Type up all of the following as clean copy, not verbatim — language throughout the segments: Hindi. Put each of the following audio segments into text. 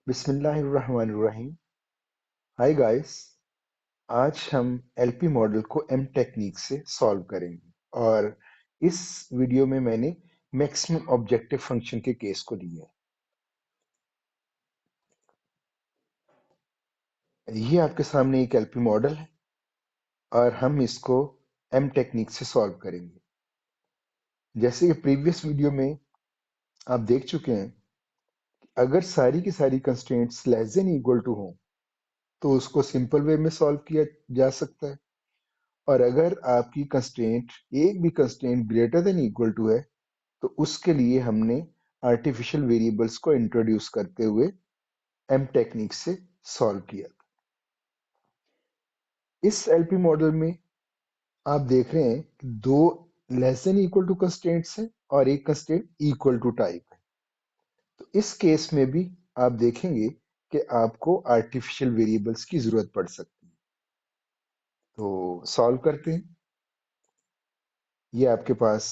बिस्मिल्लाहिर्रहमानिर्रहीम। हाय गाइस, आज हम एलपी मॉडल को एम टेक्निक से सॉल्व करेंगे और इस वीडियो में मैंने मैक्सिमम ऑब्जेक्टिव फंक्शन के केस को लिया है। ये आपके सामने एक एलपी मॉडल है और हम इसको एम टेक्निक से सॉल्व करेंगे। जैसे कि प्रीवियस वीडियो में आप देख चुके हैं, अगर सारी की सारी constraints less than equal to हो तो उसको सिंपल वे में सॉल्व किया जा सकता है, और अगर आपकी कंस्ट्रेंट एक भी constraint greater than equal to है तो उसके लिए हमने आर्टिफिशियल वेरिएबल्स को इंट्रोड्यूस करते हुए एम टेक्निक से सॉल्व किया। इस एलपी मॉडल में आप देख रहे हैं कि दो less than equal to constraints हैं और एक कंस्ट्रेंट इक्वल टू टाइप है। तो इस केस में भी आप देखेंगे कि आपको आर्टिफिशियल वेरिएबल्स की जरूरत पड़ सकती है। तो सॉल्व करते हैं। ये आपके पास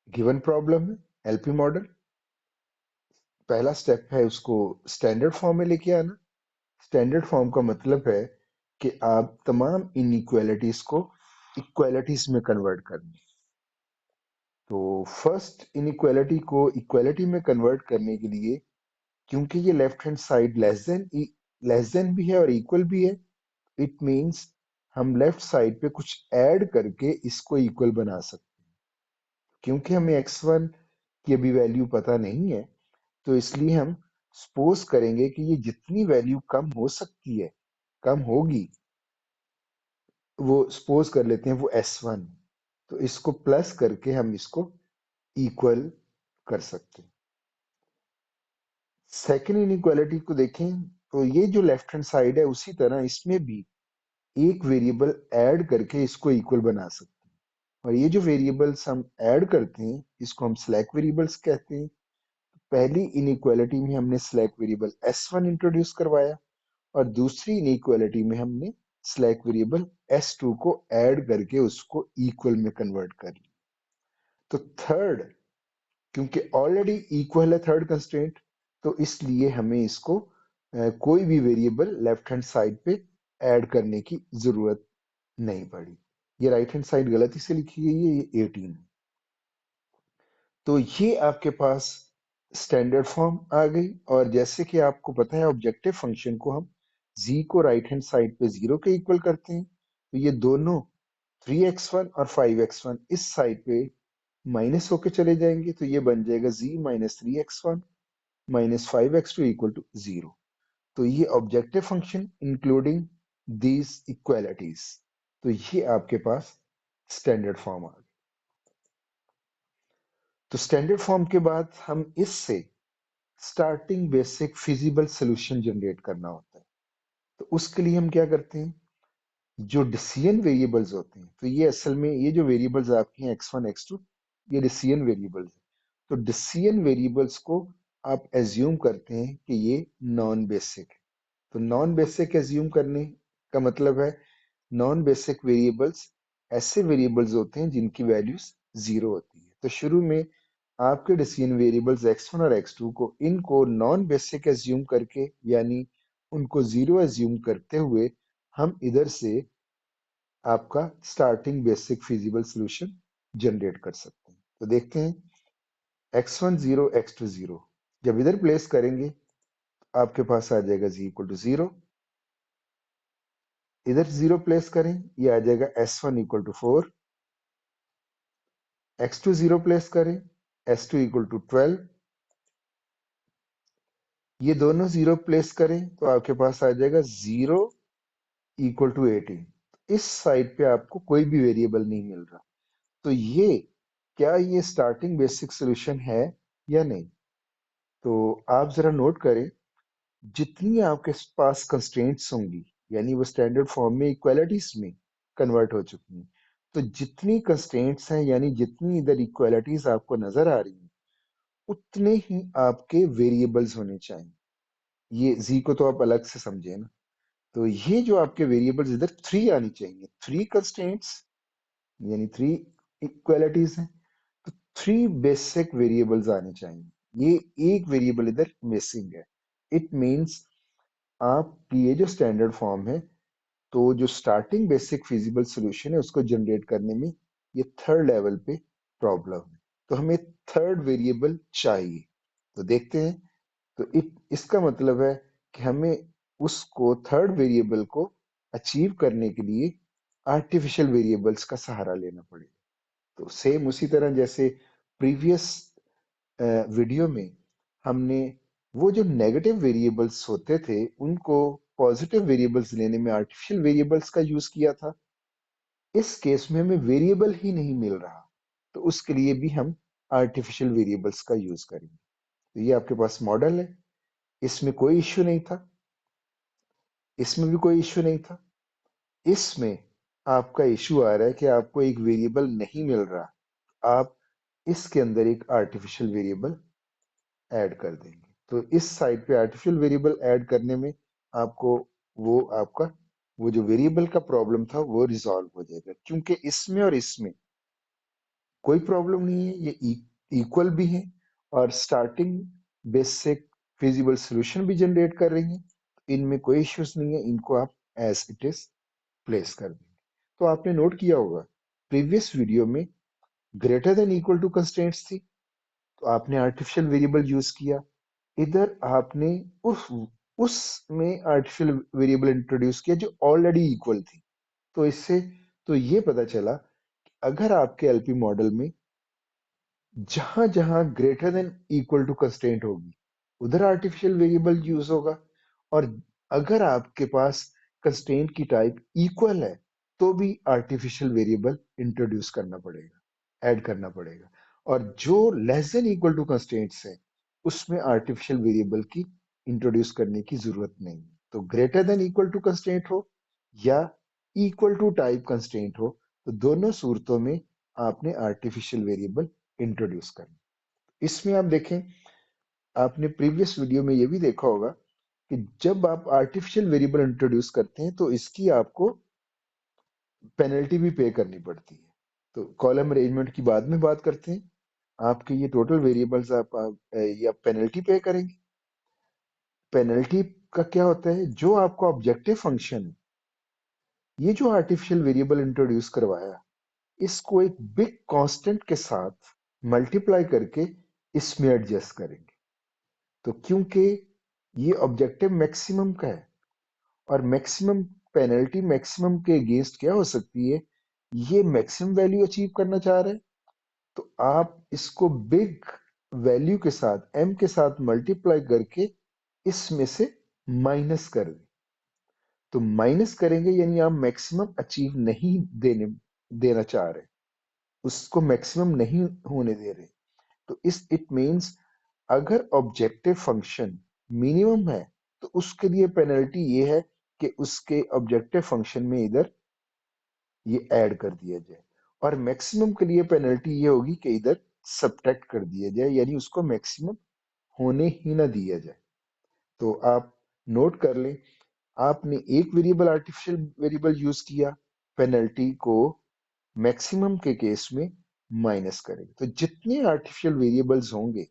गिवन प्रॉब्लम है, एलपी मॉडल। पहला स्टेप है उसको स्टैंडर्ड फॉर्म में लेके आना। स्टैंडर्ड फॉर्म का मतलब है कि आप तमाम इनइक्वालिटीज को इक्वालिटीज में कन्वर्ट करना। तो फर्स्ट इनइक्वालिटी को इक्वालिटी में कन्वर्ट करने के लिए, क्योंकि ये left hand side less than भी है और इक्वल भी है, इट मींस हम लेफ्ट साइड पे कुछ ऐड करके इसको इक्वल बना सकते हैं। क्योंकि हमें x1 की अभी वैल्यू पता नहीं है, तो इसलिए हम सपोज करेंगे कि ये जितनी वैल्यू कम हो सकती है, कम होगी, वो सपोज कर लेते हैं वो S1, तो इसको प्लस करके हम इसको इक्वल कर सकते हैं। सेकेंड इनइक्वालिटी को देखें तो ये जो लेफ्ट हैंड साइड है उसी तरह इसमें भी एक वेरिएबल ऐड करके इसको इक्वल बना सकते हैं, और ये जो वेरिएबल्स हम ऐड करते हैं इसको हम स्लैक वेरिएबल्स कहते हैं। पहली इनइक्वालिटी में हमने स्लैक वेरिएबल S1 इंट्रोड्यूस करवाया और दूसरी इनइक्वालिटी में हमने स्लैक वेरिएबल S2 को ऐड करके उसको इक्वल में कन्वर्ट कर लिया। तो थर्ड, क्योंकि ऑलरेडी इक्वल है थर्ड कंस्ट्रेंट, तो इसलिए हमें इसको कोई भी वेरिएबल लेफ्ट हैंड साइड पे ऐड करने की जरूरत नहीं पड़ी। ये राइट हैंड साइड गलती से लिखी गई है, ये 18 है। तो ये आपके पास स्टैंडर्ड फॉर्म आ गई, और जैसे कि आपको पता है ऑब्जेक्टिव फंक्शन को हम z को राइट हैंड साइड पे 0 के इक्वल करते हैं, तो ये दोनों 3x1 और 5x1 इस साइड पे माइनस होके चले जाएंगे, तो ये बन जाएगा z minus 3x1 minus 5x2 equal to 0। तो ये objective function including these equalities. तो ये आपके पास स्टैंडर्ड फॉर्म आ गई। तो स्टैंडर्ड फॉर्म के बाद हम इससे starting basic feasible solution generate करना होता है। तो उसके लिए हम क्या करते हैं, जो डिसीजन वेरिएबल्स होते हैं, तो ये असल में ये जो वेरिएबल्स आपके हैं x1 x2, ये डिसीजन वेरिएबल्स हैं। तो डिसीजन वेरिएबल्स को आप एज्यूम करते हैं कि ये नॉन बेसिक है। तो नॉन बेसिक एज्यूम करने का मतलब है नॉन बेसिक वेरिएबल्स ऐसे वेरिएबल्स होते हैं जिनकी वैल्यूज 0 होती है। तो शुरू में आपके डिसीजन वेरिएबल्स x1 और x2 को इनको नॉन बेसिक एज्यूम करके, यानी उनको 0 एज्यूम करते हुए, हम इधर से आपका starting basic feasible solution generate कर सकते हैं। तो देखते हैं x1 0 x2 0, जब इधर प्लेस करेंगे तो आपके पास आ जाएगा z इक्वल टू 0। इधर 0 प्लेस करें, ये आ जाएगा s1 equal to 4। x2 0 place करें, s2 इक्वल टू 12। ये दोनों 0 प्लेस करें तो आपके पास आ जाएगा 0 इक्वल टू 18। इस साइड पे आपको कोई भी वेरिएबल नहीं मिल रहा, तो ये क्या ये स्टार्टिंग बेसिक सॉल्यूशन है या नहीं। तो आप जरा नोट करें, जितनी आपके पास कंस्ट्रेंट्स होंगी, यानी वो स्टैंडर्ड फॉर्म में इक्वालिटीज में कन्वर्ट हो चुकी हैं, तो जितनी कंस्ट्रेंट्स हैं यानी जितनी इधर इक्वालिटीज आपको नजर आ रही हैं, उतने ही आपके वेरिएबल्स होने चाहिए। ये z को तो आप अलग से समझे ना, तो ये जो आपके वेरिएबल्स इधर 3 आनी चाहिए, 3 कंस्ट्रेंट्स यानी 3 इक्वालिटीज हैं, तो 3 बेसिक वेरिएबल्स आने चाहिए। ये एक वेरिएबल इधर मिसिंग है, इट मींस आपकी ये जो स्टैंडर्ड फॉर्म है, तो जो स्टार्टिंग बेसिक फिजिबल सोल्यूशन है उसको जनरेट करने में ये थर्ड लेवल पे प्रॉब्लम है। तो हमें थर्ड वेरिएबल चाहिए। तो देखते हैं। तो इसका मतलब है कि हमें उसको थर्ड वेरिएबल को अचीव करने के लिए आर्टिफिशियल वेरिएबल्स का सहारा लेना पड़ेगा। तो सेम उसी तरह जैसे प्रीवियस वीडियो में हमने वो जो नेगेटिव वेरिएबल्स होते थे उनको पॉजिटिव वेरिएबल्स लेने में आर्टिफिशियल वेरिएबल्स का यूज किया था। इस केस में हमें वेरिएबल ही नहीं मिल रहा, तो उसके लिए भी हम आर्टिफिशियल वेरिएबल्स का यूज करेंगे। तो ये आपके पास मॉडल है, इसमें कोई इश्यू नहीं था, इसमें भी कोई इश्यू नहीं था। इसमें आपका इश्यू आ रहा है कि आपको एक वेरिएबल नहीं मिल रहा। आप इसके अंदर एक आर्टिफिशियल वेरिएबल ऐड कर देंगे। तो इस साइड पे आर्टिफिशियल वेरिएबल ऐड करने में आपको आपका वो जो वेरिएबल का प्रॉब्लम था वो रिजॉल्व हो जाएगा, क्योंकि इसमें और इसमें कोई प्रॉब्लम नहीं है, ये इक्वल भी है और स्टार्टिंग बेसिक फिजिबल सॉल्यूशन भी जनरेट कर रही है। इनमें कोई इश्यूज नहीं है, इनको आप एज इट इज प्लेस कर देंगे। तो आपने नोट किया होगा प्रीवियस वीडियो में greater than equal to constraints थी, तो आपने आर्टिफिशियल वेरिएबल यूज किया। इधर आपने उस उसमें आर्टिफिशियल वेरिएबल इंट्रोड्यूस किया जो ऑलरेडी इक्वल थी। तो इससे तो ये पता चला कि अगर आपके एलपी मॉडल में जहां जहां greater than equal to constraint होगी उधर आर्टिफिशियल वेरिएबल यूज होगा, और अगर आपके पास कंस्ट्रेंट की टाइप इक्वल है तो भी आर्टिफिशियल वेरिएबल इंट्रोड्यूस करना पड़ेगा, ऐड करना पड़ेगा। और जो less than equal to constraints है उसमें आर्टिफिशियल वेरिएबल की इंट्रोड्यूस करने की जरूरत नहीं है। तो greater than equal to constraint हो या इक्वल टू टाइप कंस्ट्रेंट हो, तो दोनों सूरतों में आपने आर्टिफिशियल वेरिएबल इंट्रोड्यूस करना। इसमें आप देखें, आपने प्रीवियस वीडियो में ये भी देखा होगा कि जब आप आर्टिफिशियल वेरिएबल इंट्रोड्यूस करते हैं तो इसकी आपको पेनल्टी भी पे करनी पड़ती है। तो कॉलम अरेंजमेंट की बाद में बात करते हैं। आपके ये टोटल वेरिएबल्स या पेनल्टी पे करेंगे। पेनल्टी का क्या होता है, जो आपका ऑब्जेक्टिव फंक्शन, ये जो आर्टिफिशियल वेरिएबल इंट्रोड्यूस करवाया, इसको एक बिग कांस्टेंट के साथ मल्टीप्लाई करके इसमें एडजस्ट करेंगे। तो क्योंकि ये ऑब्जेक्टिव मैक्सिमम का है और मैक्सिमम पेनल्टी मैक्सिमम के अगेंस्ट क्या हो सकती है, ये मैक्सिमम वैल्यू अचीव करना चाह रहे हैं, तो आप इसको बिग वैल्यू के साथ एम के साथ मल्टीप्लाई करके इसमें से माइनस कर दें। तो माइनस करेंगे यानी आप मैक्सिमम अचीव नहीं देना चाह रहे, उसको मैक्सिमम नहीं होने दे रहे। तो इट मीन्स अगर ऑब्जेक्टिव फंक्शन मिनिमम है तो उसके लिए पेनल्टी ये है कि उसके ऑब्जेक्टिव फंक्शन में इधर ये ऐड कर दिया जाए, और मैक्सिमम के लिए पेनल्टी ये होगी कि इधर सब्ट्रैक्ट कर दिया जाए, यानी उसको मैक्सिमम होने ही ना दिया जाए। तो आप नोट कर लें, आपने एक वेरिएबल आर्टिफिशियल वेरिएबल यूज किया, पेनल्टी को मैक्सिमम के केस में माइनस करेंगे। तो जितने आर्टिफिशियल वेरिएबल्स होंगे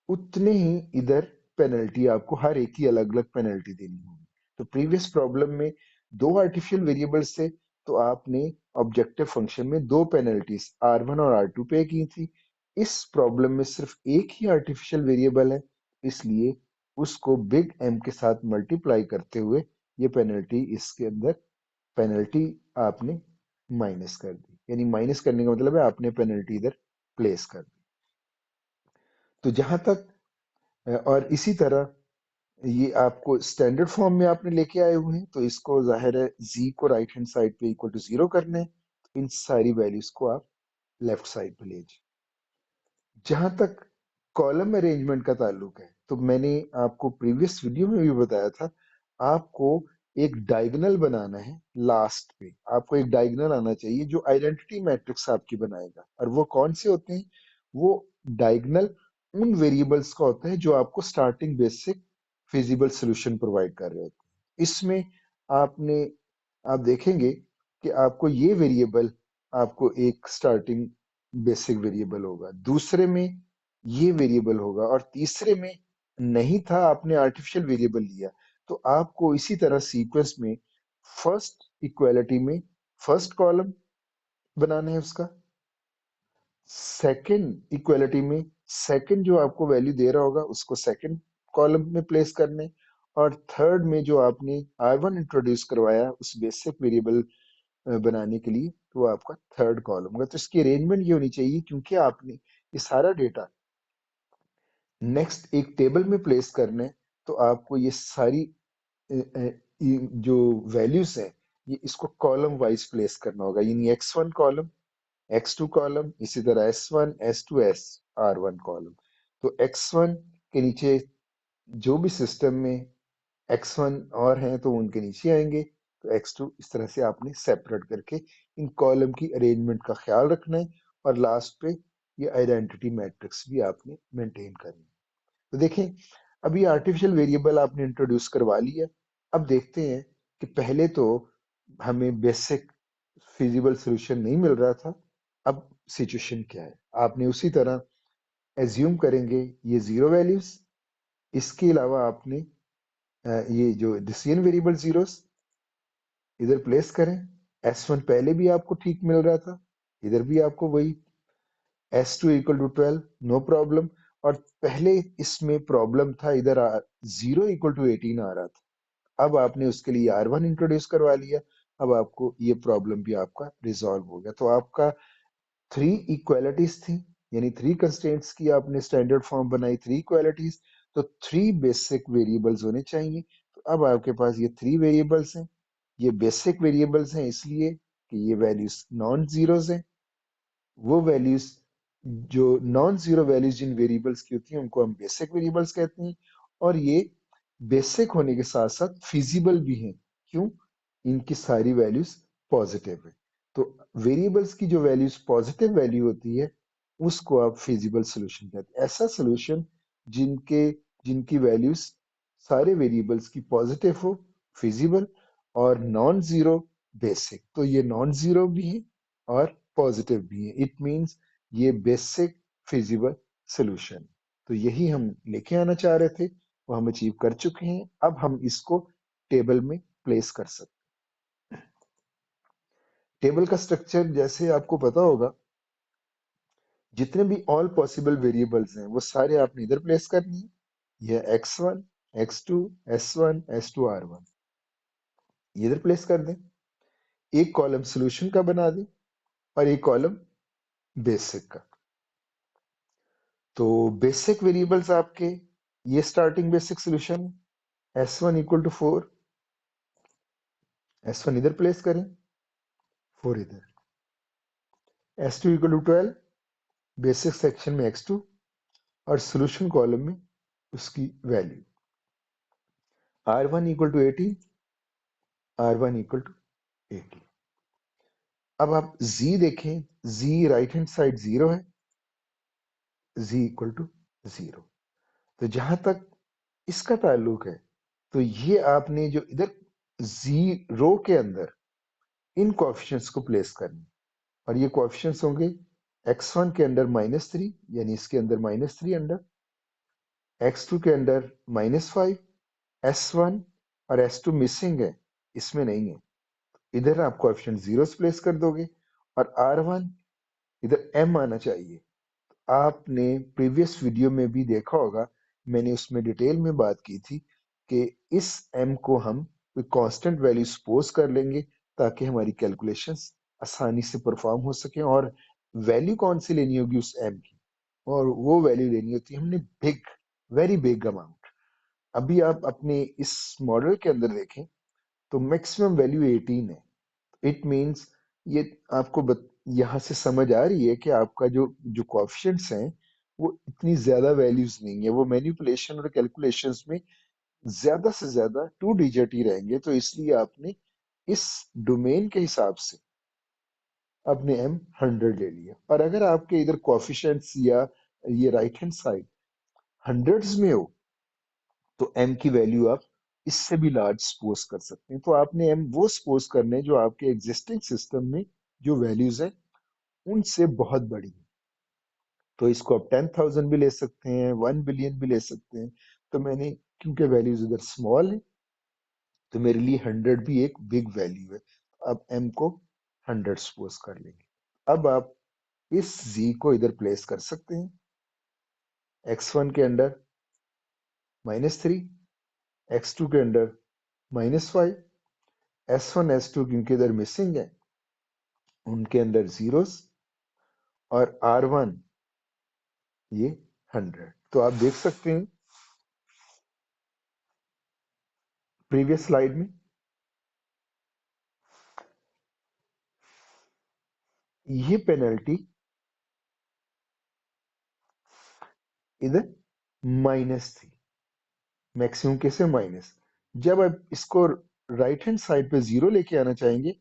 उतने ही इधर पेनल्टी आपको हर एक की अलग अलग पेनल्टी देनी होगी। तो प्रीवियस प्रॉब्लम में दो आर्टिफिशियल वेरिएबल्स थे, तो आपने ऑब्जेक्टिव फंक्शन में दो पेनल्टीज R1 और R2 पे की थी। इस प्रॉब्लम में सिर्फ एक ही आर्टिफिशियल वेरिएबल है, इसलिए उसको बिग एम के साथ मल्टीप्लाई करते हुए ये पेनल्टी इसके अंदर पेनल्टी आपने माइनस कर दी, यानी माइनस करने का मतलब है आपने पेनल्टी इधर प्लेस कर दी। तो जहां तक और इसी तरह ये आपको स्टैंडर्ड फॉर्म में आपने लेके आए हुए हैं, तो इसको जाहिर है z को राइट हैंड साइड पे इक्वल टू 0 करना है, तो इन सारी वैल्यूज को आप लेफ्ट साइड पे ले जाइए। जहां तक कॉलम अरेंजमेंट का ताल्लुक है, तो मैंने आपको प्रीवियस वीडियो में भी बताया था, आपको एक डायगोनल बनाना है। लास्ट पे आपको एक डायगोनल आना चाहिए जो आइडेंटिटी मैट्रिक्स आपकी बनाएगा। और वो कौन से होते हैं, वो डायगोनल उन वेरिएबल्स का होता है जो आपको starting basic feasible solution provide कर रहे होते हैं। इसमें आपने आप देखेंगे कि आपको ये वेरिएबल आपको एक स्टार्टिंग बेसिक वेरिएबल होगा, दूसरे में ये वेरिएबल होगा, और तीसरे में नहीं था, आपने आर्टिफिशियल वेरिएबल लिया। तो आपको इसी तरह सीक्वेंस में फर्स्ट इक्वालिटी में फर्स्ट कॉलम बनाना है उसका, सेकंड इक्वालिटी में सेकंड जो आपको वैल्यू दे रहा होगा उसको सेकंड कॉलम में प्लेस करने, और थर्ड में जो आपने R1 इंट्रोड्यूस करवाया उस बेसिक वेरिएबल बनाने के लिए, तो वो आपका थर्ड कॉलम होगा। तो इसकी अरेंजमेंट ये होनी चाहिए, क्योंकि आपने ये सारा डेटा नेक्स्ट एक टेबल में प्लेस करना है, तो आपको ये सारी जो वैल्यूज हैं ये इसको कॉलम वाइज प्लेस करना होगा, यानी x1 कॉलम, x2 कॉलम, इसी तरह s1 s2 s r1 column. तो x1 के नीचे जो भी सिस्टम में x1 और हैं तो उनके नीचे आएंगे, तो x2 इस तरह से आपने सेपरेट करके इन कॉलम की अरेंजमेंट का ख्याल रखना है, और लास्ट पे ये आइडेंटिटी मैट्रिक्स भी आपने मेंटेन करनी है। तो देखें, अभी आर्टिफिशियल वेरिएबल आपने इंट्रोड्यूस करवा लिया। अब देखते हैं कि पहले तो हमें बेसिक फिजिबल सोल्यूशन नहीं मिल रहा था, अब सिचुएशन क्या है। आपने उसी तरह एज्यूम करेंगे ये जीरो वैल्यूज, इसके अलावा आपने ये जो डिसीजन वेरिएबल जीरोस इधर प्लेस करें। S1 पहले भी आपको ठीक मिल रहा था, इधर भी आपको वही S2 equal to 12, no problem. और पहले इसमें प्रॉब्लम था, इधर 0 इक्वल टू 18 आ रहा था। अब आपने उसके लिए R1 इंट्रोड्यूस करवा लिया, अब आपको ये प्रॉब्लम भी आपका रिजॉल्व हो गया। तो आपका थ्री इक्वालिटीज थी, यानी थ्री कंस्ट्रेंट्स की आपने स्टैंडर्ड फॉर्म बनाई, थ्री इक्वालिटीज, तो थ्री बेसिक वेरिएबल्स होने चाहिए। तो अब आपके पास ये थ्री वेरिएबल्स हैं, ये बेसिक वेरिएबल्स हैं इसलिए कि ये वैल्यूज नॉन जीरोज हैं। वो वैल्यूज जो नॉन जीरो वैल्यूज जिन वेरिएबल्स की होती हैं उनको हम बेसिक वेरिएबल्स कहते हैं, और ये बेसिक होने के साथ साथ फिजिबल भी हैं। क्यों? इनकी सारी वैल्यूज पॉजिटिव है। तो वेरिएबल्स की जो वैल्यूज पॉजिटिव वैल्यू होती है उसको आप फिजिबल सोल्यूशन कहते हैं। ऐसा सोल्यूशन जिनके जिनकी वैल्यूज सारे वेरिएबल्स की पॉजिटिव हो, फिजिबल, और नॉन जीरो बेसिक। तो ये नॉन जीरो भी है और पॉजिटिव भी है, इट मींस ये बेसिक फिजिबल सोल्यूशन। तो यही हम लेके आना चाह रहे थे, वो हम अचीव कर चुके हैं। अब हम इसको टेबल में प्लेस कर सकते हैं। टेबल का स्ट्रक्चर जैसे आपको पता होगा, जितने भी ऑल पॉसिबल वेरिएबल्स हैं वो सारे आपने इधर प्लेस करनी है। ये x1 x2 s1 s2 r1 ये इधर प्लेस कर दें, एक कॉलम सॉल्यूशन का बना दें और एक कॉलम बेसिक का। तो बेसिक वेरिएबल्स आपके ये स्टार्टिंग बेसिक सॉल्यूशन है, s1 इक्वल टू 4, s1 इधर प्लेस करें, 4 इधर, s2 equal to 12 basic section में x2, और सॉल्यूशन कॉलम में उसकी value, r1 equal to 18, r1 equal to 18। अब आप z देखें, z राइट हैंड साइड 0 है, z इक्वल टू 0। तो जहां तक इसका ताल्लुक है, तो ये आपने जो इधर जीरो के अंदर इन कोएफिशिएंट्स को प्लेस करना, और ये कोएफिशिएंट्स होंगे x1 के अंदर -3, यानी इसके अंदर -3 अंडर, x2 के अंदर -5, s1 और s2 मिसिंग है, इसमें नहीं है, इधर आप कोएफिशिएंट जीरोस प्लेस कर दोगे, और r1 इधर m आना चाहिए। आपने प्रीवियस वीडियो में भी देखा होगा, मैंने उसमें डिटेल में बात की थी कि इस m को हम कोई कांस्टेंट वैल्यू सपोज कर लेंगे ताकि हमारी कैलकुलेशंस आसानी से परफॉर्म हो सके, और वैल्यू कौन सी लेनी होगी उस m की, और वो वैल्यू लेनी होती है हमने बिग, वेरी बिग अमाउंट। अभी आप अपने इस मॉडल के अंदर देखें तो मैक्सिमम वैल्यू 18 है। इट मींस ये आपको यहाँ से समझ आ रही है कि आपका जो जो कोएफिशिएंट्स हैं वो इतनी ज्यादा वैल्यूज नहीं है, वो मैनिपुलेशन और कैलकुलेशंस में ज्यादा से ज्यादा 2 डिजिट ही रहेंगे। तो इसलिए आपने इस डोमेन के हिसाब से आपने m 100 ले लिया, और अगर आपके इधर कोएफिशिएंट्स या ये राइट हैंड साइड हंड्रेड्स में हो तो m की वैल्यू आप इससे भी लार्ज सपोज कर सकते हैं। तो आपने m वो सपोज करने जो आपके एग्जिस्टिंग सिस्टम में जो वैल्यूज है उनसे बहुत बड़ी है। तो इसको आप 10,000 भी ले सकते हैं, 1 बिलियन भी ले सकते हैं। तो मैंने, क्योंकि वैल्यूज इधर स्मॉल है, तो मेरे लिए 100 भी एक बिग वैल्यू है। अब m को 100 सपोज कर लेंगे। अब आप इस z को इधर प्लेस कर सकते हैं, x1 के अंदर -3, x2 के अंदर -5, s1 s2 क्योंकि इधर मिसिंग है उनके अंदर जीरोस, और r1 ये 100। तो आप देख सकते हैं प्रीवियस स्लाइड में ये पेनल्टी इधर माइनस थी, मैक्सिमम कैसे माइनस। जब आप इसको राइट हैंड साइड पे जीरो लेके आना चाहेंगे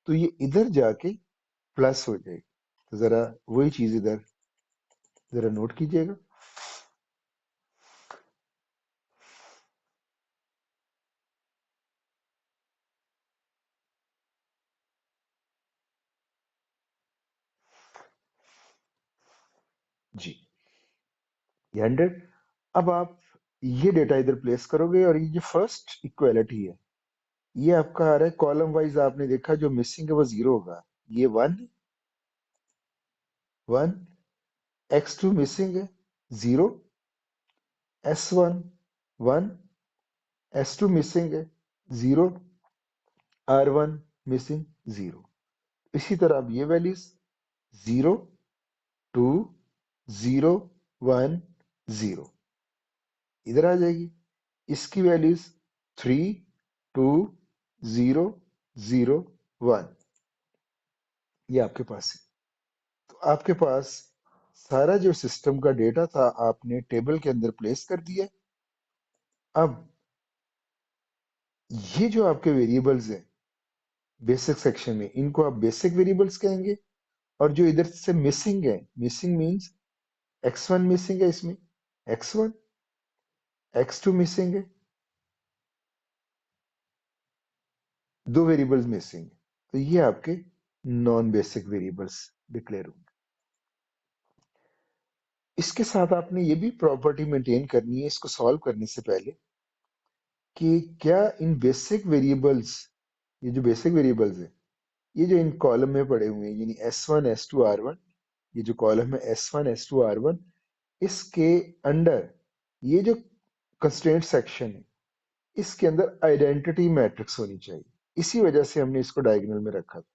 तो ये इधर जाके प्लस हो जाएगी। तो जरा वही चीज इधर जरा नोट कीजिएगा। जी, ये 100। अब आप ये डेटा इधर प्लेस करोगे और ये जो फर्स्ट इक्वालिटी है ये आपका आ रहा है कॉलम वाइज। आपने देखा जो मिसिंग है वो जीरो होगा, ये 1 1, x2 मिसिंग है 0, s1 1, s2 मिसिंग है 0, r1 मिसिंग 0। इसी तरह अब ये वैल्यूज 0 2 0 1 0 इधर आ जाएगी। इसकी वैल्यूज 3 2 0 0 1 ये आपके पास है। तो आपके पास सारा जो सिस्टम का डेटा था आपने टेबल के अंदर प्लेस कर दिया। अब ये जो आपके वेरिएबल्स हैं बेसिक सेक्शन में इनको आप बेसिक वेरिएबल्स कहेंगे, और जो इधर से मिसिंग है, मिसिंग मींस x1 मिसिंग है, इसमें x1 x2 मिसिंग है, दो वेरिएबल्स मिसिंग है, तो ये आपके नॉन बेसिक वेरिएबल्स डिक्लेयर होंगे। इसके साथ आपने ये भी प्रॉपर्टी मेंटेन करनी है इसको सॉल्व करने से पहले कि क्या इन बेसिक वेरिएबल्स, ये जो बेसिक वेरिएबल्स है ये जो इन कॉलम में पड़े हुए हैं यानी s1 s2 r1, ये जो कॉलम है s1 s2 r1, इसके अंडर ये जो कंस्ट्रेंट सेक्शन है इसके अंदर आइडेंटिटी मैट्रिक्स होनी चाहिए। इसी वजह से हमने इसको डायगोनल में रखा था।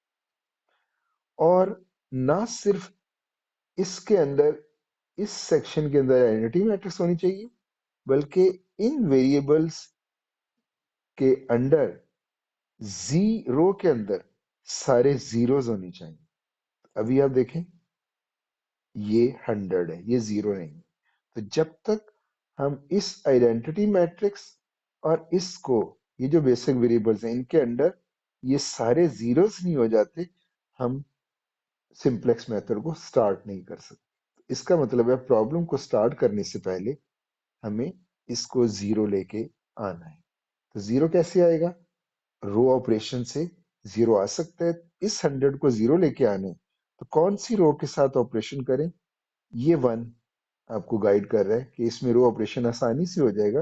और ना सिर्फ इसके अंदर इस सेक्शन के अंदर आइडेंटिटी मैट्रिक्स होनी चाहिए बल्कि इन वेरिएबल्स के अंडर जीरो के अंदर सारे जीरोस होनी चाहिए। अभी आप देखें ये 100 है, ये जीरो नहीं। तो जब तक हम इस आइडेंटिटी मैट्रिक्स और इसको ये जो बेसिक वेरिएबल्स हैं इनके अंडर ये सारे जीरोस नहीं हो जाते हम सिंपलेक्स मेथड को स्टार्ट नहीं कर सकते। इसका मतलब है प्रॉब्लम को स्टार्ट करने से पहले हमें इसको जीरो लेके आना है। तो जीरो कैसे आएगा, रो ऑपरेशन से जीरो आ सकता है। इस 100 को जीरो लेके आने तो कौन सी रो के साथ ऑपरेशन करें, ये 1 आपको गाइड कर रहा है कि इसमें रो ऑपरेशन आसानी से हो जाएगा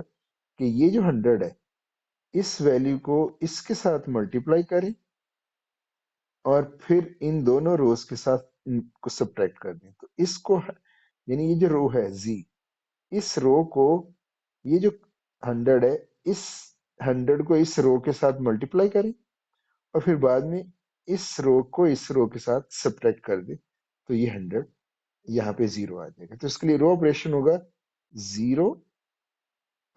कि ये जो 100 है इस वैल्यू को इसके साथ मल्टीप्लाई करें और फिर इन दोनों रोज के साथ इनको सब्ट्रैक्ट कर दें। तो इसको यानी ये जो रो है जी, इस रो को ये जो 100 है इस 100 को इस रो के साथ मल्टीप्लाई करें और फिर बाद में इस रो को इस रो के साथ सब्ट्रैक्ट कर दें तो ये 100 यहाँ पे जीरो आ जाएगा। तो इसके लिए रो ऑपरेशन होगा जीरो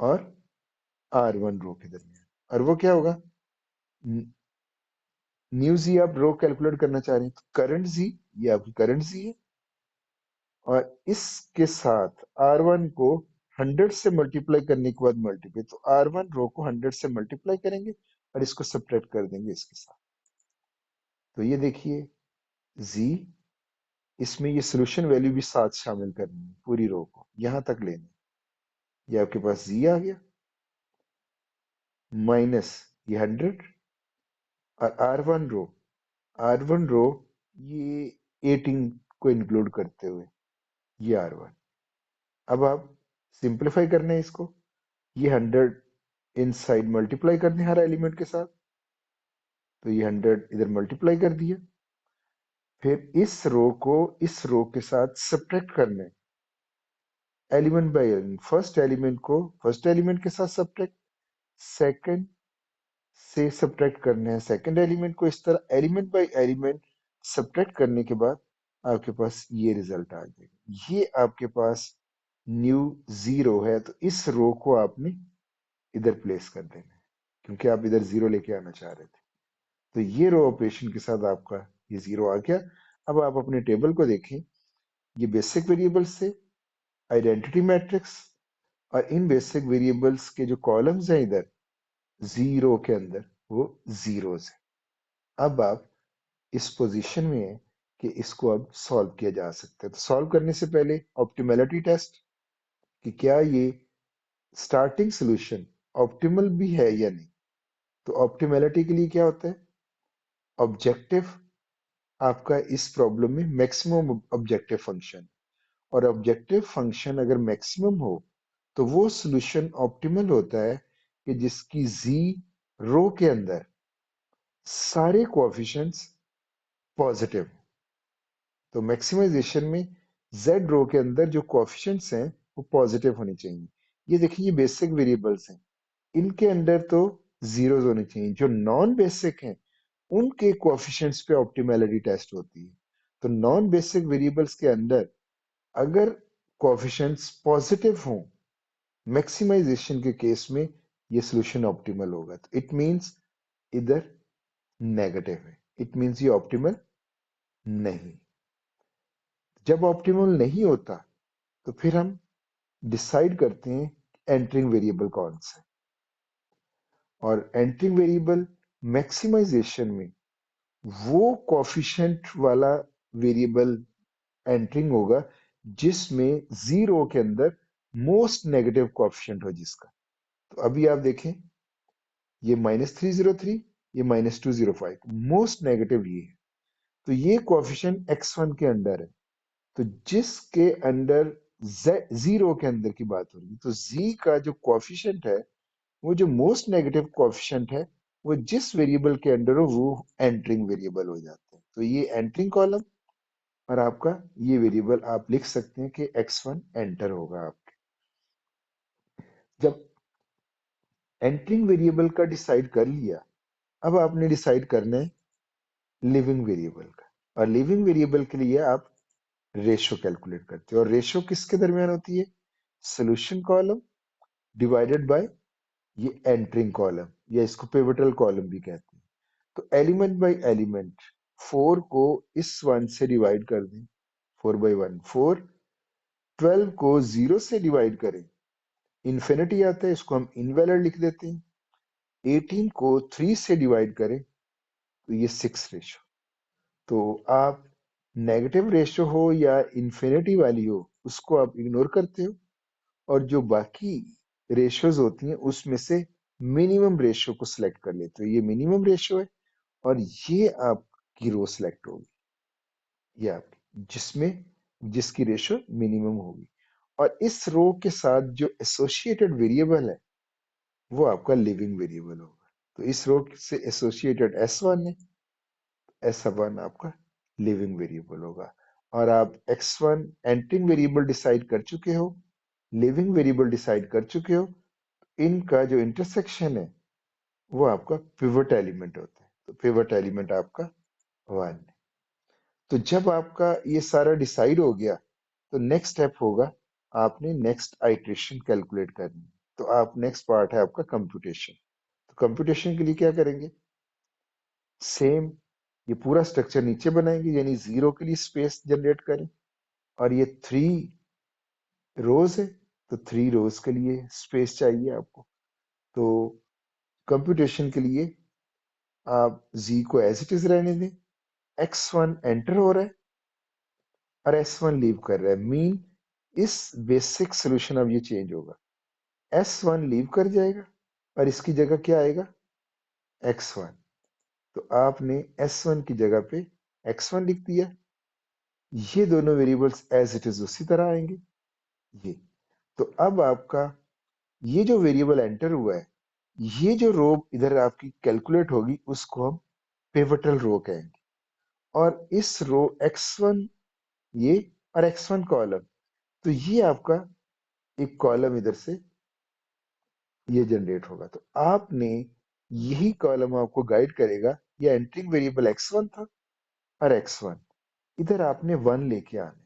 और r1 रो के दरमियान। और वो क्या होगा, न्यू जी आप रो कैलकुलेट करना चाह रहे हैं तो करंट जी, ये आपकी करंट जी है और इसके साथ r1 को 100 से मल्टीप्लाई करने के बाद मल्टीप्लाई, तो r1 रो को 100 से मल्टीप्लाई करेंगे और इसको सब्ट्रैक्ट कर देंगे इसके साथ। तो ये देखिए z, इसमें ये सोल्यूशन वैल्यू भी साथ शामिल करनी है, पूरी रो को यहां तक लेना। ये आपके पास z आ गया माइनस ये 100 और r1 रो ये 18 को इंक्लूड करते हुए ये r1। अब आप सिंप्लीफाई करना है इसको, ये 100 इनसाइड मल्टीप्लाई करने हर एलिमेंट के साथ, तो ये 100 इधर मल्टीप्लाई कर दिया। फिर इस रो के साथ सब्ट्रैक्ट करने element by element, first element के साथ सब्ट्रैक्ट, सेकंड से सब्ट्रैक्ट करना है सेकंड एलिमेंट को। इस तरह एलिमेंट बाय एलिमेंट सब्ट्रैक्ट करने के बाद आपके पास ये रिजल्ट आ जाएगा। ये आपके पास न्यू जीरो है, तो इस रो को आपने इधर प्लेस कर देना है, क्योंकि आप इधर जीरो लेके आना चाह रहे थे। तो ये रो ऑपरेशन के साथ आपका ये जीरो आ गया। अब आप अपने टेबल को देखें, ये बेसिक वेरिएबल्स से आइडेंटिटी मैट्रिक्स, और इन बेसिक वेरिएबल्स के जो कॉलम्स हैं इधर जीरो के अंदर, वो जीरोज है। अब आप इस पोजीशन में है कि इसको अब सॉल्व किया जा सकता है। तो सॉल्व करने से पहले ऑप्टिमलिटी टेस्ट, कि क्या ये स्टार्टिंग सोल्यूशन ऑप्टिमल भी है या नहीं। तो ऑप्टिमलिटी के लिए क्या होता है, ऑब्जेक्टिव आपका इस प्रॉब्लम में मैक्सिमम ऑब्जेक्टिव फंक्शन, और ऑब्जेक्टिव फंक्शन अगर मैक्सिमम हो तो वो सोल्यूशन ऑप्टिमल होता है कि जिसकी जी रो के अंदर सारे कोएफिशिएंट्स पॉजिटिव। तो मैक्सिमाइजेशन में जेड रो के अंदर जो कोएफिशिएंट्स हैं वो पॉजिटिव होने चाहिए। ये देखिए, ये बेसिक वेरिएबल्स हैं, इनके अंदर तो जीरोस होने चाहिए। जो नॉन बेसिक हैं उनके कोएफिशिएंट्स पे ऑप्टिमलिटी टेस्ट होती है। तो नॉन बेसिक वेरिएबल्स के अंदर अगर कोएफिशिएंट्स पॉजिटिव हों मैक्सिमाइजेशन के केस में, ये सोल्यूशन ऑप्टिमल होगा। तो इट मींस इधर नेगेटिव है, इट मींस ये ऑप्टिमल नहीं। जब ऑप्टिमल नहीं होता तो फिर हम डिसाइड करते हैं एंटरिंग वेरिएबल कौन सा है। और एंटरिंग वेरिएबल मैक्सिमाइजेशन में वो कोफिशिएंट वाला वेरिएबल एंटरिंग होगा जिसमें जीरो के अंदर मोस्ट नेगेटिव कोफिशिएंट हो जिसका। तो अभी आप देखें, ये -303, ये -205, मोस्ट नेगेटिव ये है। तो ये कोफिशिएंट x1 के अंडर है। तो जिसके अंडर जीरो के अंदर की बात हो रही है, तो z का जो कोफिशिएंट है वो जो मोस्ट नेगेटिव कोफिशिएंट है वो जिस वेरिएबल के अंडर हो वो एंटरिंग वेरिएबल हो जाते हैं। तो ये एंटरिंग कॉलम, और आपका ये वेरिएबल आप लिख सकते हैं कि x1 एंटर होगा आपके। जब एंटरिंग वेरिएबल का डिसाइड कर लिया, अब आपने डिसाइड करना है लिविंग वेरिएबल का। और लिविंग वेरिएबल के लिए आप रेशो कैलकुलेट करते हो, और रेशो किसके दरमियान होती है, सोल्यूशन कॉलम डिवाइडेड बाय ये एंटरिंग कॉलम, या इसको पिवटल कॉलम भी कहते हैं। तो एलिमेंट बाय एलिमेंट 4 को इस 1 से डिवाइड कर दें, 4/1 4, 12 को 0 से डिवाइड करें, इन्फिनिटी आता है, इसको हम इनवैलिड लिख देते हैं। 18 को 3 से डिवाइड करें तो ये 6 रेशो। तो आप नेगेटिव रेशो हो या इन्फिनिटी वाली हो उसको आप इग्नोर करते हो, और जो बाकी रेशियोज होती हैं उसमें से मिनिमम रेशियो को सिलेक्ट कर लेते हो। ये मिनिमम रेशियो है, और ये आपकी रो सिलेक्ट होगी, ये आपकी जिसमें जिसकी रेशियो मिनिमम होगी। और इस रो के साथ जो एसोसिएटेड वेरिएबल है वो आपका लिविंग वेरिएबल होगा। तो इस रो से एसोसिएटेड S1 है, S1 आपका लिविंग वेरिएबल होगा। और आप x1 एंटरिंग वेरिएबल डिसाइड कर चुके हो, लिविंग वेरिएबल डिसाइड कर चुके हो, इनका जो इंटरसेक्शन है वो आपका पिवट एलिमेंट होता है। तो पिवट एलिमेंट आपका 1 है। तो जब आपका ये सारा डिसाइड हो गया तो नेक्स्ट स्टेप होगा, आपने नेक्स्ट आइट्रेशन कैलकुलेट करनी है। तो आप नेक्स्ट पार्ट है आपका कंप्यूटेशन। तो कंप्यूटेशन के लिए क्या करेंगे, सेम ये पूरा स्ट्रक्चर नीचे बनाएंगे, यानी जीरो के लिए स्पेस जनरेट करें, और ये 3 रोज है तो 3 रोज के लिए स्पेस चाहिए आपको। तो कंप्यूटेशन के लिए आप z को एज इट इज रहने दें, x1 एंटर हो रहा है और s1 लीव कर रहा है, मीन इस बेसिक सोल्यूशन अब ये चेंज होगा, s1 लीव कर जाएगा और इसकी जगह क्या आएगा, x1। तो आपने s1 की जगह पे x1 लिख दिया। ये दोनों वेरिएबल्स एज इट इज उसी तरह आएंगे ये। तो अब आपका ये जो वेरिएबल एंटर हुआ है ये जो रो इधर आपकी कैलकुलेट होगी उसको हम पिवटल रो कहेंगे। और इस रो x1 ये और x1 कॉलम, तो ये आपका एक कॉलम इधर से ये जनरेट होगा। तो आपने यही कॉलम आपको गाइड करेगा। ये एंट्रिंग वेरिएबल x1 था और x1 इधर आपने 1 लेके आना है।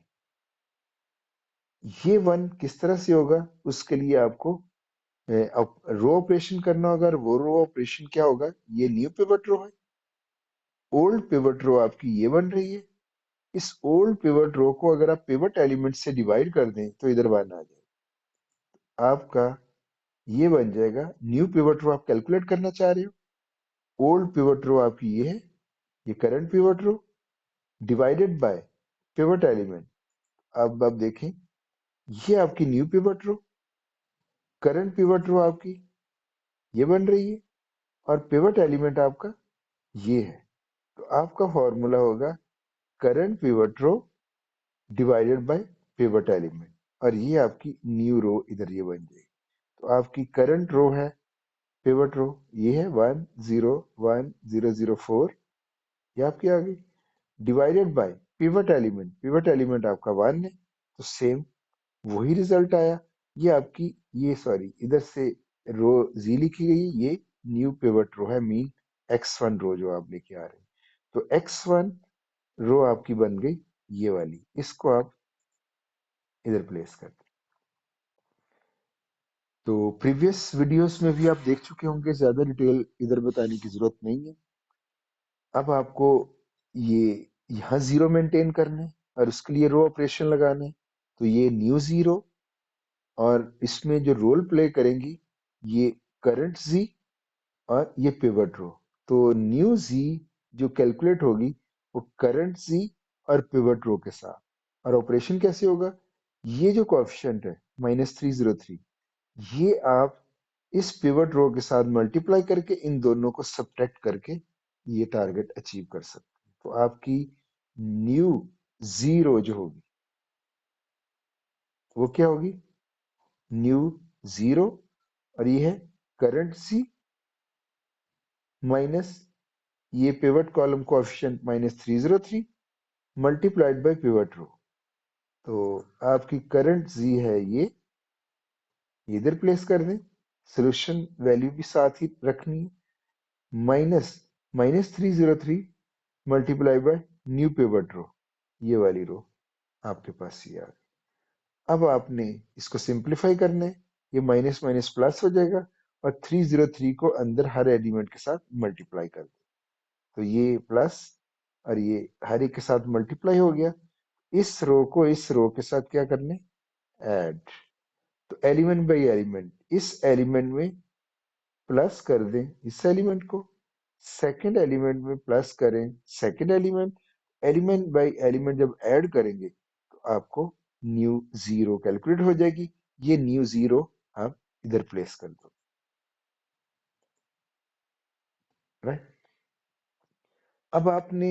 ये 1 किस तरह से होगा, उसके लिए आपको अब रो ऑपरेशन करना होगा। और वो रो ऑपरेशन क्या होगा, ये न्यू पिवट रो है, ओल्ड पिवट रो आपकी ये बन रही है। इस ओल्ड पिवट रो को अगर आप पिवट एलिमेंट से डिवाइड कर दें तो इधर 1 आ जाएगा। आपका ये बन जाएगा न्यू पिवट रो। आप कैलकुलेट करना चाह रहे हो, ओल्ड पिवट रो आपकी ये है, ये current pivot row divided by pivot element. अब आप देखें, ये आपकी new pivot row, current pivot row आपकी ये बन रही है, और पिवट एलिमेंट आपका ये है। तो आपका फॉर्मूला होगा current pivot row divided by pivot element, और ये आपकी न्यू रो इधर ये बन जाएगी। तो आपकी करंट रो है पिवट रो, ये है 1 0 1 0 0 4, ये आपकी आ गई, डिवाइडेड बाय पिवट एलिमेंट आपका 1 है। तो सेम वही रिजल्ट आया। ये आपकी ये सॉरी इधर से रो जी लिखी गई है, ये न्यू पिवट रो है, मीन x1 रो जो आप लेके आ रहे हैं। तो x1 रो आपकी बन गई ये वाली, इसको आप इधर प्लेस कर दें। तो प्रीवियस वीडियोस में भी आप देख चुके होंगे, ज्यादा डिटेल इधर बताने की जरूरत नहीं है। अब आपको ये यहाँ जीरो मेंटेन करना है और उसके लिए रो ऑपरेशन लगाना है। तो ये न्यू जीरो, और इसमें जो रोल प्ले करेंगी ये करंट जी और ये पिवट रो। तो न्यू जी जो कैलकुलेट होगी वो करंट जी और पिवट रो के साथ। और ऑपरेशन कैसे होगा, ये जो कोएफिशिएंट है -303, ये आप इस पिवट रो के साथ मल्टीप्लाई करके इन दोनों को सब्ट्रैक्ट करके ये टारगेट अचीव कर सकते हैं। तो आपकी न्यू जीरो जो होगी वो क्या होगी, न्यू जीरो, और ये है करंट सी माइनस ये pivot column coefficient -303 multiplied by pivot row. तो आपकी करंट जी है ये इधर प्लेस कर दें, सोल्यूशन वैल्यू भी साथ ही रखनी है, minus -303 multiply by new pivot row, ये वाली रो आपके पास ये आ गई। अब आपने इसको सिंप्लीफाई करना है, ये माइनस माइनस प्लस हो जाएगा, और 303 को अंदर हर एलिमेंट के साथ मल्टीप्लाई कर दे। तो ये प्लस और ये हर एक के साथ मल्टीप्लाई हो गया। इस रो को इस रो के साथ क्या करने, ऐड। तो एलिमेंट बाई एलिमेंट, इस एलिमेंट में प्लस कर दें इस एलिमेंट को, सेकंड एलिमेंट में प्लस करें second element, element by element जब ऐड करेंगे तो आपको न्यू जीरो कैलकुलेट हो जाएगी। ये न्यू जीरो आप इधर प्लेस कर दो, राइट। अब आपने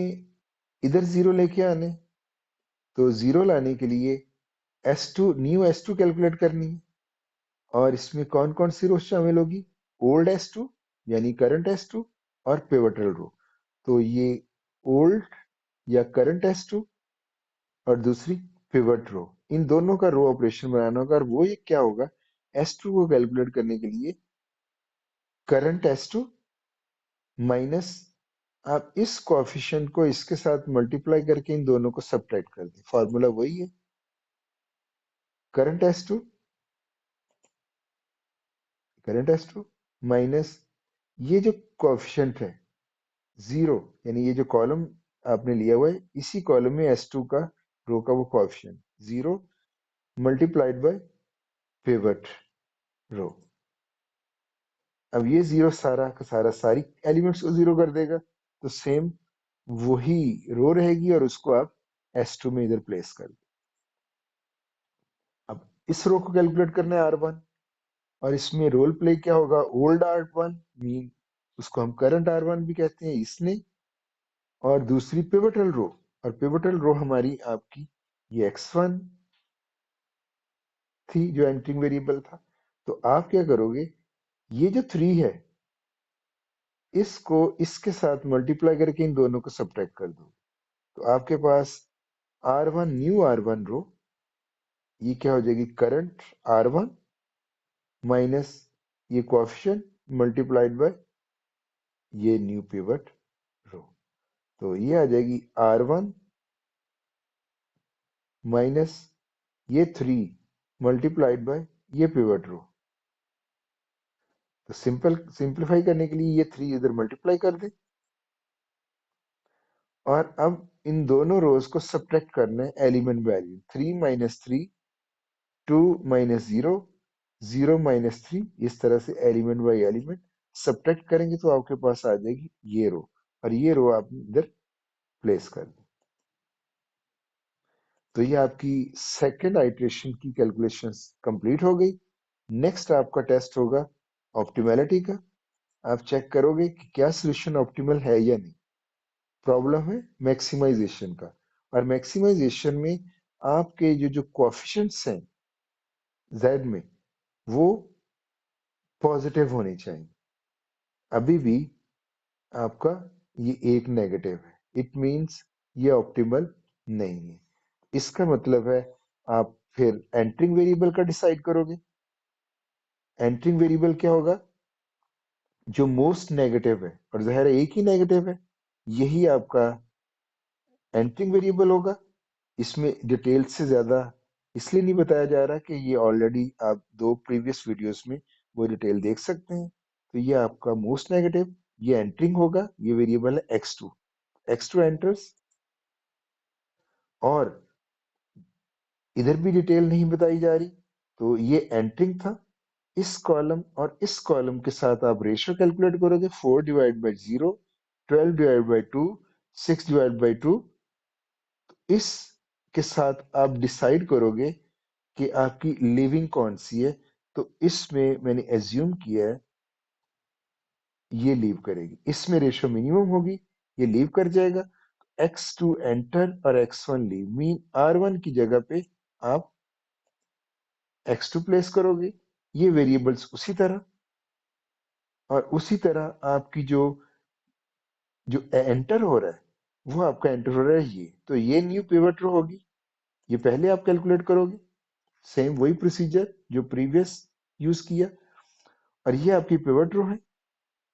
इधर जीरो लेके आने, तो जीरो लाने के लिए S2 न्यू S2 कैलकुलेट करनी है। और इसमें कौन कौन सी रो शामिल होगी, ओल्ड S2 यानी करंट S2 और पिवटल रो। तो ये ओल्ड या करंट S2 और दूसरी पिवट रो, इन दोनों का रो ऑपरेशन बनाना होगा। और वो ये क्या होगा, S2 को कैलकुलेट करने के लिए करंट S2 माइनस आप इस कोएफिशिएंट को इसके साथ मल्टीप्लाई करके इन दोनों को सब्ट्रैक्ट कर दें। फॉर्मूला वही है, करंट S2 माइनस ये जो कोएफिशिएंट है जीरो, यानी ये जो कॉलम आपने लिया हुआ है इसी कॉलम में S2 का रो का वो coefficient zero multiplied by pivot row. अब ये जीरो सारा का सारा सारी एलिमेंट्स को जीरो कर देगा, तो सेम वही रो रहेगी और उसको आप S2 में इधर प्लेस कर दो। अब इस रो को कैलकुलेट करना है R1, और इसमें रोल प्ले क्या होगा, ओल्ड R1 मीन उसको हम करंट R1 भी कहते हैं इसने, और दूसरी पिवटल रो, और पिवटल रो हमारी आपकी ये x1 थी जो एंट्रिंग वेरिएबल था। तो आप क्या करोगे, ये जो 3 है इसको इसके साथ मल्टीप्लाई करके इन दोनों को सब्ट्रैक्ट कर दो, तो आपके पास R1 न्यू R1 रो, ये क्या हो जाएगी, करंट R1 माइनस ये कोएफिशिएंट मल्टीप्लाइड बाय ये न्यू पिवट रो। तो ये आ जाएगी R1 माइनस ये 3 मल्टीप्लाइड बाय ये पिवट रो। तो सिंपलीफाई करने के लिए ये 3 इधर मल्टीप्लाई कर दें, और अब इन दोनों रोज को सब्ट्रैक्ट करना है element value, 3 minus 3, 2 minus 0, 0 minus 3, इस तरह से एलिमेंट बाई एलिमेंट सब्ट्रैक्ट करेंगे तो आपके पास आ जाएगी ये रो, और ये रो आप इधर प्लेस कर दें। तो ये आपकी सेकेंड आइट्रेशन की कैलकुलेशंस कंप्लीट हो गई। नेक्स्ट आपका टेस्ट होगा ऑप्टिमैलिटी का। आप चेक करोगे कि क्या सोल्यूशन ऑप्टिमल है या नहीं। प्रॉब्लम है मैक्सिमाइजेशन का, और मैक्सिमाइजेशन में आपके जो कोएफिशिएंट्स हैं z में वो पॉजिटिव होने चाहिए। अभी भी आपका ये एक नेगेटिव है, इट मींस ये ऑप्टिमल नहीं है। इसका मतलब है आप फिर एंटरिंग वेरिएबल का डिसाइड करोगे। एंटरिंग वेरिएबल क्या होगा, जो मोस्ट नेगेटिव है, और ज़ाहिर है एक ही नेगेटिव है, यही आपका एंटरिंग वेरिएबल होगा। इसमें डिटेल से ज्यादा इसलिए नहीं बताया जा रहा कि ये ऑलरेडी आप दो प्रीवियस वीडियोस में वो डिटेल देख सकते हैं। तो ये आपका मोस्ट नेगेटिव, ये एंटरिंग होगा, ये वेरिएबल है x2, x2 एंटर्स। और इधर भी डिटेल नहीं बताई जा रही, तो ये एंटरिंग था। इस कॉलम और इस कॉलम के साथ आप रेशियो कैलकुलेट करोगे, 4 divide by 0, 12 divide by 2, 6 divide by 2। इस के साथ आप डिसाइड करोगे कि आपकी लिविंग कौन सी है। तो इसमें मैंने एज्यूम किया है ये लीव करेगी, इसमें रेशियो मिनिमम होगी, ये लीव कर जाएगा। x2 एंटर और x1 लीव, मीन R1 की जगह पे आप x2 प्लेस करोगे। ये वेरिएबल्स उसी तरह, और उसी तरह आपकी जो जो एंटर हो रहा है वो आपका एंटर हो रहा है ये, तो ये न्यू पिवट रो होगी, ये पहले आप कैलकुलेट करोगे, सेम वही प्रोसीजर जो प्रीवियस यूज किया। और ये आपकी पिवट रो है,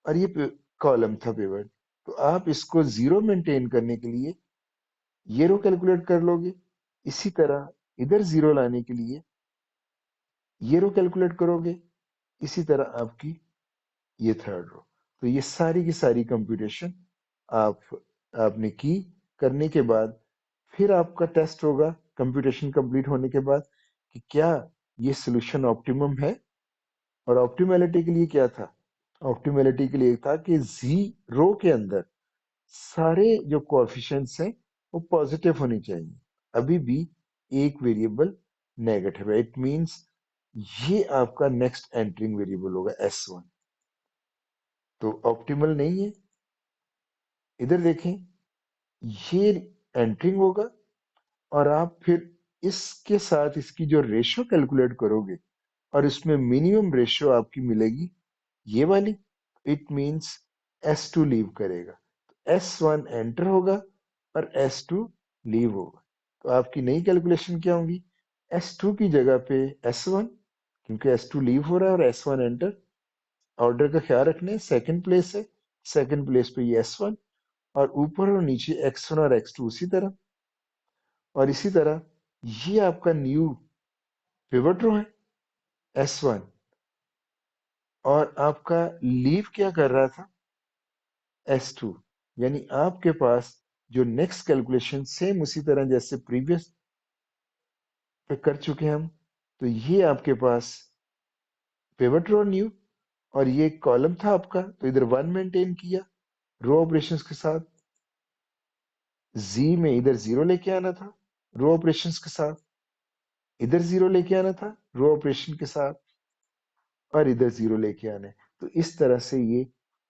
और ये कॉलम था पिवट। तो आप इसको जीरो मेंटेन करने के लिए ये रो कैलकुलेट कर लोगे। इसी तरह इधर जीरो लाने के लिए ये रो कैलकुलेट करोगे। इसी तरह आपकी ये थर्ड रो। तो ये सारी की सारी कंप्यूटेशन आप आपने की। करने के बाद फिर आपका टेस्ट होगा कंप्यूटेशन कंप्लीट होने के बाद कि क्या ये सोल्यूशन ऑप्टिमम है। और ऑप्टिमैलिटी के लिए क्या था, ऑप्टिमैलिटी के लिए था कि जी रो के अंदर सारे जो कोएफिशिएंट्स हैं वो पॉजिटिव होनी चाहिए। अभी भी एक वेरिएबल नेगेटिव है, इट मींस ये आपका नेक्स्ट एंटरिंग वेरिएबल होगा S1। तो ऑप्टिमल नहीं है। इधर देखें, ये एंटरिंग होगा, और आप फिर इसके साथ इसकी जो रेशियो कैलकुलेट करोगे, और इसमें मिनिमम रेशियो आपकी मिलेगी ये वाली, इट मींस S2 लीव करेगा, S1 एंटर होगा और S2 लीव होगा। तो आपकी नई कैलकुलेशन क्या होगी, S2 की जगह पे S1, क्योंकि S2 लीव हो रहा है और S1 एंटर। ऑर्डर का ख्याल रखने, सेकंड प्लेस है, सेकंड प्लेस पे ये S1, और ऊपर और नीचे X1 और X2 उसी तरह। और इसी तरह ये आपका न्यू पिवट रो है S1, और आपका लीव क्या कर रहा था, S2। यानी आपके पास जो नेक्स्ट कैलकुलेशन सेम उसी तरह जैसे प्रीवियस पे कर चुके हैं हम। तो ये आपके पास पिवट रो न्यू, और ये कॉलम था आपका, तो इधर 1 मेंटेन किया रो ऑपरेशंस के साथ। जी में इधर 0 लेके आना था रो ऑपरेशंस के साथ, इधर 0 लेके आना था रो ऑपरेशन के साथ, और इधर 0 लेके आना है। तो इस तरह से ये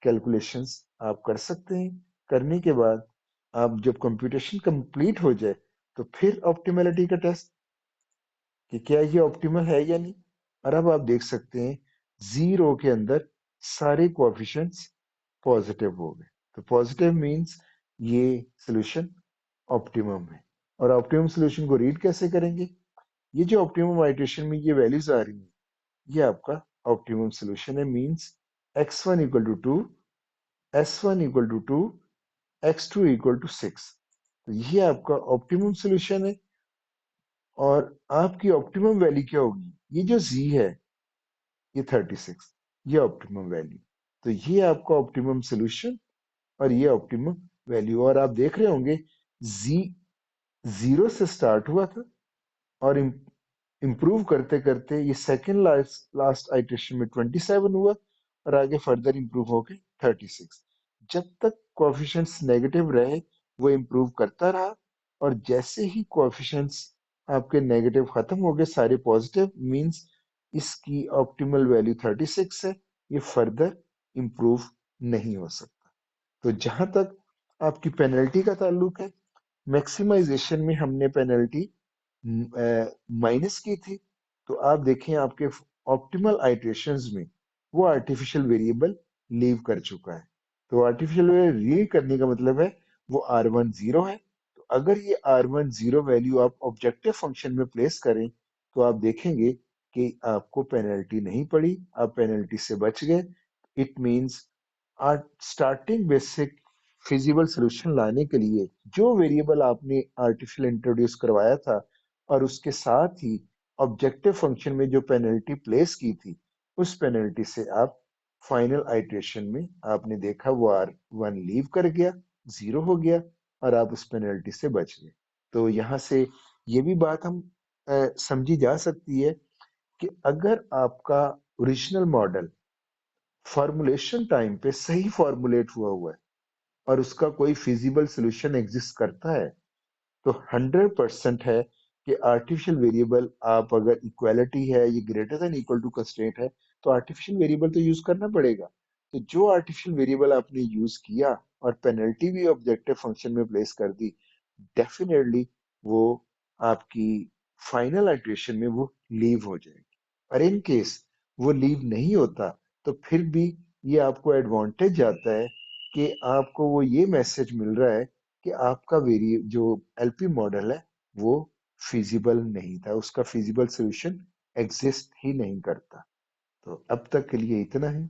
कैलकुलेशंस आप कर सकते हैं। करने के बाद आप जब कंप्यूटेशन कंप्लीट हो जाए तो फिर ऑप्टिमैलिटी का टेस्ट कि क्या ये ऑप्टिमल है या नहीं। और अब आप देख सकते हैं जीरो के अंदर सारे कोएफिशिएंट्स पॉजिटिव हो गए। तो पॉजिटिव मीन्स ये सोल्यूशन ऑप्टिमम है। और ऑप्टिमम सोल्यूशन को रीड कैसे करेंगे? ये जो ऑप्टिमम आइट्रेशन में ये वैल्यूज आ रही हैं, ये आपका ऑप्टिमम सोल्यूशन है। Means x1 equal to 2, s1 equal to 2, x2 equal to 6। तो ये आपका ऑप्टिमम सोल्यूशन है। और आपकी ऑप्टिमम वैल्यू क्या होगी? ये जो z है, ये 36, ये ऑप्टिमम वैल्यू। तो ये आपका ऑप्टिमम सोल्यूशन और ये ऑप्टिमम वैल्यू। और आप देख रहे होंगे z 0 से स्टार्ट हुआ था और इम्प्रूव करते करते ये सेकेंड लास्ट लास्ट आइट्रेशन में 27 हुआ और आगे फर्दर इम्प्रूव होके 36। जब तक कोएफिशिएंट्स नेगेटिव रहे वो इम्प्रूव करता रहा। और जैसे ही कोएफिशिएंट्स आपके नेगेटिव खत्म हो गए, सारे पॉजिटिव, मींस इसकी ऑप्टिमल वैल्यू 36 है, ये फर्दर इम्प्रूव नहीं हो सकता। तो जहां तक आपकी पेनल्टी का ताल्लुक है, मैक्सिमाइजेशन में हमने पेनल्टी माइनस की थी। तो आप देखें आपके ऑप्टिमल आइट्रेशंस में वो आर्टिफिशियल वेरिएबल लीव कर चुका है। तो आर्टिफिशियल वेरिएबल लीव करने का मतलब है वो R1 0 है। तो अगर ये R1 0 वैल्यू आप ऑब्जेक्टिव फंक्शन में प्लेस करें तो आप देखेंगे कि आपको पेनल्टी नहीं पड़ी, आप पेनल्टी से बच गए। It means starting basic feasible solution लाने के लिए जो वेरिएबल आपने आर्टिफिशियल इंट्रोड्यूस करवाया था और उसके साथ ही ऑब्जेक्टिव फंक्शन में जो पेनल्टी प्लेस की थी, उस पेनल्टी से आप फाइनल आइट्रेशन में आपने देखा वो R1 लीव कर गया, 0 हो गया और आप उस पेनल्टी से बच गए। तो यहाँ से ये भी बात हम समझी जा सकती है कि अगर आपका ओरिजिनल मॉडल फॉर्मुलेशन टाइम पे सही फॉर्मुलेट हुआ है और उसका कोई फिजिबल सोल्यूशन एग्जिस्ट करता है, तो 100% है कि आर्टिफिशियल वेरिएबल, आप अगर इक्वालिटी है, ये greater than equal to constraint है, तो आर्टिफिशियल वेरिएबल तो यूज करना पड़ेगा। तो जो आर्टिफिशियल वेरिएबल आपने यूज किया और पेनल्टी भी ऑब्जेक्टिव फंक्शन में प्लेस कर दी, डेफिनेटली वो आपकी फाइनल आइट्रेशन में वो लीव हो जाएगी। और इन केस वो लीव नहीं होता तो फिर भी ये आपको एडवांटेज आता है कि आपको वो ये मैसेज मिल रहा है कि आपका वेरिए जो एलपी मॉडल है वो फिजिबल नहीं था, उसका फिजिबल सोल्यूशन एग्जिस्ट ही नहीं करता। तो अब तक के लिए इतना है।